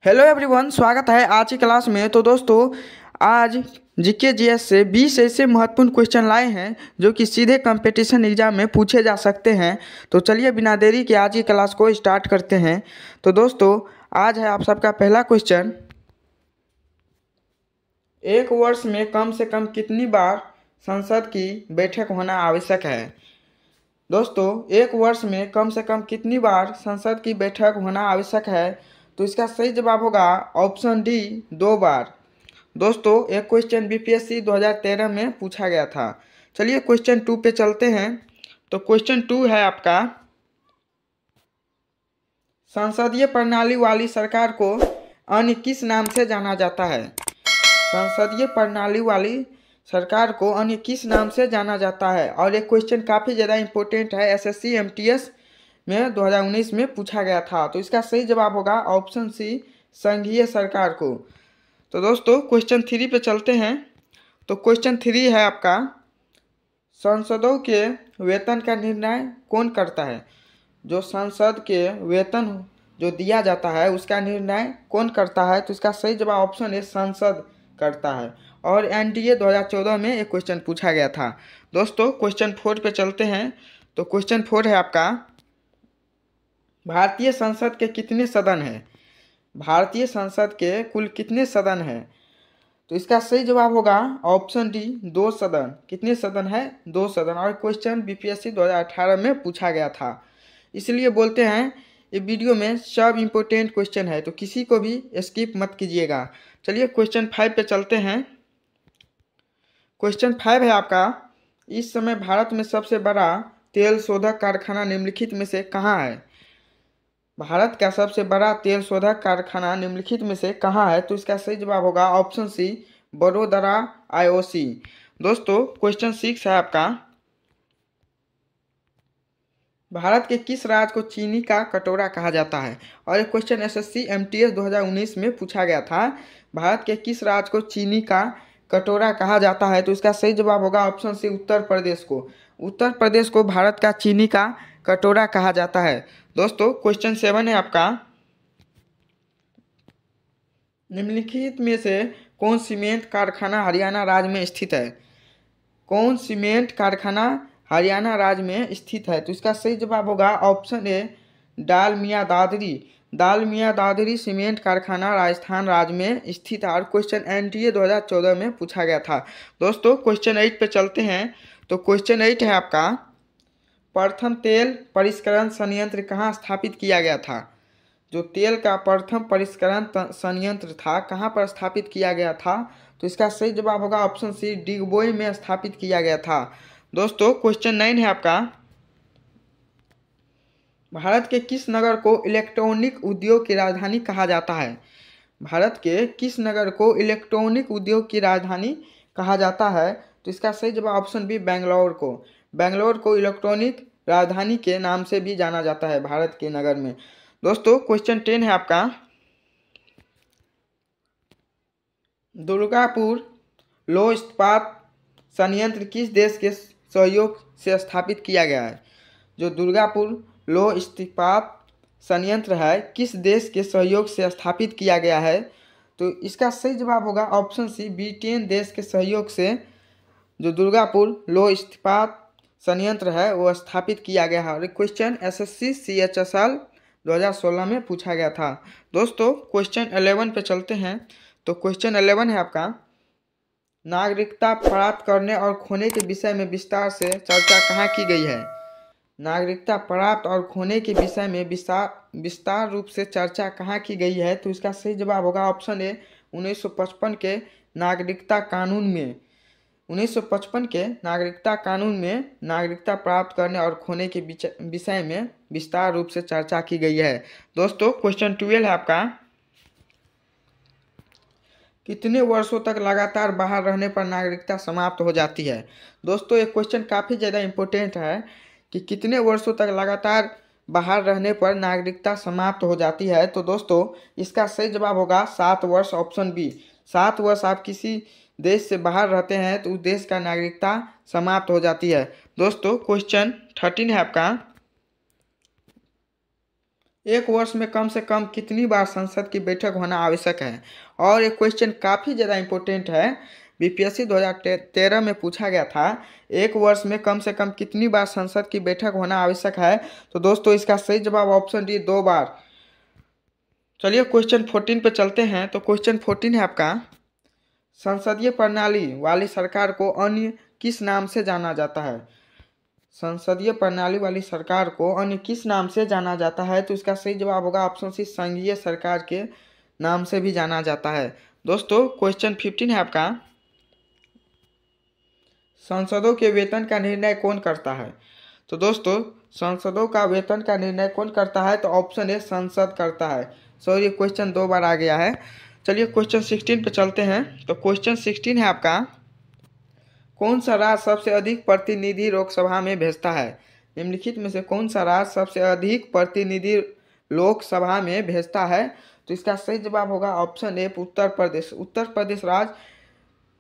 Hello everyone, स्वागत है आज की क्लास में। तो दोस्तों, आज जीके जीएस से 20 ऐसे महत्वपूर्ण क्वेश्चन लाए हैं जो कि सीधे कंपटीशन एग्जाम में पूछे जा सकते हैं। तो चलिए बिना देरी के आज की क्लास को स्टार्ट करते हैं। तो दोस्तों, आज है आप सबका पहला क्वेश्चन। एक वर्ष में कम से कम कितनी बार संसद की बैठक होना आवश्यक है? दोस्तों, एक वर्ष में कम से कम कितनी बार संसद की बैठक होना आवश्यक है? तो इसका सही जवाब होगा ऑप्शन डी, 2 बार। दोस्तों, एक क्वेश्चन बीपीएससी 2013 में पूछा गया था। चलिए क्वेश्चन 2 पे चलते हैं। तो क्वेश्चन 2 है आपका, संसदीय प्रणाली वाली सरकार को अन्य किस नाम से जाना जाता है? संसदीय प्रणाली वाली सरकार को अन्य किस नाम से जाना जाता है? और एक क्वेश्चन काफ़ी ज़्यादा इंपॉर्टेंट है, एसएससी एमटीएस में 2019 में पूछा गया था। तो इसका सही जवाब होगा ऑप्शन सी, संघीय सरकार को। तो दोस्तों, क्वेश्चन 3 पे चलते हैं। तो क्वेश्चन 3 है आपका, सांसदों के वेतन का निर्णय कौन करता है? जो संसद के वेतन जो दिया जाता है उसका निर्णय कौन करता है? तो इसका सही जवाब ऑप्शन ए, संसद करता है। और एनडीए 2014 में एक क्वेश्चन पूछा गया था। दोस्तों, क्वेश्चन 4 पे चलते हैं। तो क्वेश्चन 4 है आपका, भारतीय संसद के कितने सदन हैं? भारतीय संसद के कुल कितने सदन हैं? तो इसका सही जवाब होगा ऑप्शन डी, 2 सदन। कितने सदन है? 2 सदन। और क्वेश्चन बीपीएससी 2018 में पूछा गया था, इसलिए बोलते हैं ये वीडियो में सब इम्पोर्टेंट क्वेश्चन है, तो किसी को भी स्किप मत कीजिएगा। चलिए क्वेश्चन 5 पे चलते हैं। क्वेश्चन 5 है आपका, इस समय भारत में सबसे बड़ा तेल शोधक कारखाना निम्नलिखित में से कहाँ है? भारत का सबसे बड़ा तेल शोधक कारखाना निम्नलिखित में से कहाँ है? तो इसका सही जवाब होगा ऑप्शन सी, बड़ोदरा आईओसी। दोस्तों, क्वेश्चन 6 है आपका, भारत के किस राज्य को चीनी का कटोरा कहा जाता है? और एक क्वेश्चन एसएससी एमटीएस 2019 में पूछा गया था, भारत के किस राज्य को चीनी का कटोरा कहा जाता है? तो इसका सही जवाब होगा ऑप्शन सी, उत्तर प्रदेश को। उत्तर प्रदेश को भारत का चीनी का कटोरा कहा जाता है। दोस्तों, क्वेश्चन 7 है आपका, निम्नलिखित में से कौन सीमेंट कारखाना हरियाणा राज्य में स्थित है? कौन सीमेंट कारखाना हरियाणा राज्य में स्थित है? तो इसका सही जवाब होगा option A, Dalmia Dadri. Dalmia Dadri cement कारखाना राजस्थान राज्य में स्थित है। और क्वेश्चन एनडीए 2014 में पूछा गया था। दोस्तों, क्वेश्चन 8 पे चलते हैं। तो क्वेश्चन 8 है आपका, प्रथम तेल परिष्करण संयंत्र कहाँ स्थापित किया गया था? जो तेल का प्रथम परिष्करण संयंत्र था, कहाँ पर स्थापित किया गया था? तो इसका सही जवाब होगा ऑप्शन सी, डिगबोई में स्थापित किया गया था। दोस्तों, क्वेश्चन 9 है आपका, भारत के किस नगर को इलेक्ट्रॉनिक उद्योग की राजधानी कहा जाता है? भारत के किस नगर को इलेक्ट्रॉनिक उद्योग की राजधानी कहा जाता है? तो इसका सही जवाब ऑप्शन बी, बेंगलोर को। बेंगलोर को इलेक्ट्रॉनिक राजधानी के नाम से भी जाना जाता है भारत के नगर में। दोस्तों, क्वेश्चन 10 है आपका, दुर्गापुर लौह इस्पात संयंत्र किस देश के सहयोग से स्थापित किया गया है? जो दुर्गापुर लौह इस्पात संयंत्र है, किस देश के सहयोग से स्थापित किया गया है? तो इसका सही जवाब होगा ऑप्शन सी, ब्रिटेन देश के सहयोग से जो दुर्गापुर लौह इस्पात संयंत्र है वो स्थापित किया गया है। और क्वेश्चन एसएससी सीएचएसएल 2016 में पूछा गया था। दोस्तों, क्वेश्चन 11 पे चलते हैं। तो क्वेश्चन 11 है आपका, नागरिकता प्राप्त करने और खोने के विषय में विस्तार से चर्चा कहाँ की गई है? नागरिकता प्राप्त और खोने के विषय में विस्तार रूप से चर्चा कहाँ की गई है? तो इसका सही जवाब होगा ऑप्शन ए, 1955 के नागरिकता कानून में। 1955 के नागरिकता कानून में नागरिकता प्राप्त करने और खोने के विषय में विस्तार रूप से चर्चा की गई है। दोस्तों, क्वेश्चन 12 है आपका, कितने वर्षों तक लगातार बाहर रहने पर नागरिकता समाप्त हो जाती है? दोस्तों, ये क्वेश्चन काफ़ी ज़्यादा इम्पोर्टेंट है कि कितने वर्षों तक लगातार बाहर रहने पर नागरिकता समाप्त हो जाती है। तो दोस्तों, इसका सही जवाब होगा 7 वर्ष, ऑप्शन बी। 7 वर्ष आप किसी देश से बाहर रहते हैं तो उस देश का नागरिकता समाप्त हो जाती है। दोस्तों, क्वेश्चन 13 है आपका, एक वर्ष में कम से कम कितनी बार संसद की बैठक होना आवश्यक है। और ये क्वेश्चन काफ़ी ज़्यादा इम्पोर्टेंट है, बीपीएससी 2013 में पूछा गया था, एक वर्ष में कम से कम कितनी बार संसद की बैठक होना आवश्यक है। तो दोस्तों इसका सही जवाब ऑप्शन डी 2 बार। चलिए क्वेश्चन 14 पे चलते हैं। तो क्वेश्चन 14 है आपका, संसदीय प्रणाली वाली सरकार को अन्य किस नाम से जाना जाता है। संसदीय प्रणाली वाली सरकार को अन्य किस नाम से जाना जाता है। तो इसका सही जवाब होगा ऑप्शन सी, संघीय सरकार के नाम से भी जाना जाता है। दोस्तों क्वेश्चन 15 है आपका, सांसदों के वेतन का निर्णय कौन करता है। तो दोस्तों सांसदों का वेतन का निर्णय कौन करता है। तो ऑप्शन ए, संसद करता है। सॉरी क्वेश्चन 2 बार आ गया है। चलिए क्वेश्चन 16 पे चलते हैं। तो क्वेश्चन 16 है आपका, कौन सा राज्य सबसे अधिक प्रतिनिधि लोकसभा में भेजता है। निम्नलिखित में से कौन सा राज्य सबसे अधिक प्रतिनिधि लोकसभा में भेजता है। तो इसका सही जवाब होगा ऑप्शन ए, उत्तर प्रदेश। उत्तर प्रदेश राज्य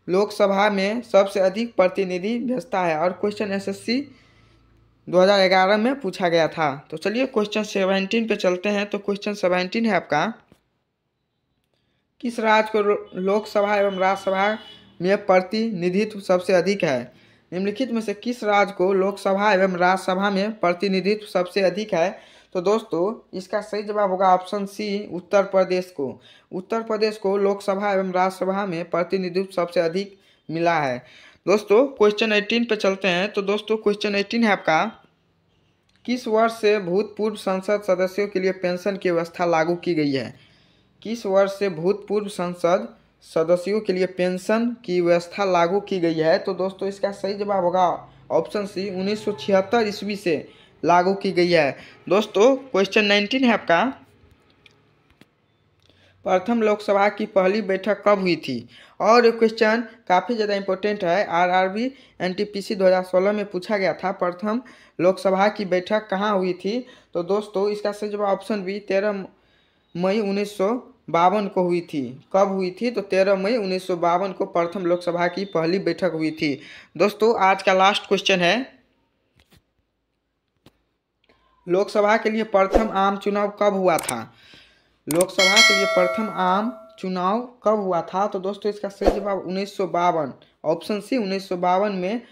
लोकसभा में सबसे अधिक प्रतिनिधि भेजता है और क्वेश्चन एसएससी 2011 में पूछा गया था। तो चलिए क्वेश्चन 17 पे चलते हैं। तो क्वेश्चन 17 है आपका, किस राज्य को लोकसभा एवं राज्यसभा में प्रतिनिधित्व सबसे अधिक है। निम्नलिखित में से किस राज्य को लोकसभा एवं राज्यसभा में प्रतिनिधित्व सबसे अधिक है। तो दोस्तों इसका सही जवाब होगा ऑप्शन सी, उत्तर प्रदेश को। उत्तर प्रदेश को लोकसभा एवं राज्यसभा में प्रतिनिधित्व सबसे अधिक मिला है। दोस्तों क्वेश्चन 18 पे चलते हैं। तो दोस्तों क्वेश्चन 18 है आपका, किस वर्ष से भूतपूर्व संसद सदस्यों के लिए पेंशन की व्यवस्था लागू की गई है। किस वर्ष से भूतपूर्व संसद सदस्यों के लिए पेंशन की व्यवस्था लागू की गई है। तो दोस्तों इसका सही जवाब होगा ऑप्शन सी, 1976 ईस्वी से लागू की गई है। दोस्तों क्वेश्चन 19 है आपका, प्रथम लोकसभा की पहली बैठक कब हुई थी। और ये क्वेश्चन काफ़ी ज़्यादा इंपॉर्टेंट है, आरआरबी एनटीपीसी 2016 में पूछा गया था, प्रथम लोकसभा की बैठक कहाँ हुई थी। तो दोस्तों इसका सही जवाब ऑप्शन बी, 13 मई 1952 को हुई थी। कब हुई थी। तो 13 मई 1952 को प्रथम लोकसभा की पहली बैठक हुई थी। दोस्तों आज का लास्ट क्वेश्चन है, लोकसभा के लिए प्रथम आम चुनाव कब हुआ था। लोकसभा के लिए प्रथम आम चुनाव कब हुआ था। तो दोस्तों इसका सही जवाब 1952, ऑप्शन सी, 1952 में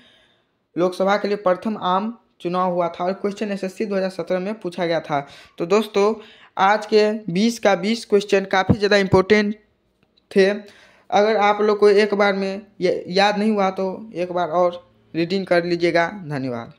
लोकसभा के लिए प्रथम आम चुनाव हुआ था और क्वेश्चन एसएससी 2017 में पूछा गया था। तो दोस्तों आज के 20 का 20 क्वेश्चन काफ़ी ज़्यादा इम्पोर्टेंट थे। अगर आप लोग को एक बार में याद नहीं हुआ तो एक बार और रीडिंग कर लीजिएगा। धन्यवाद।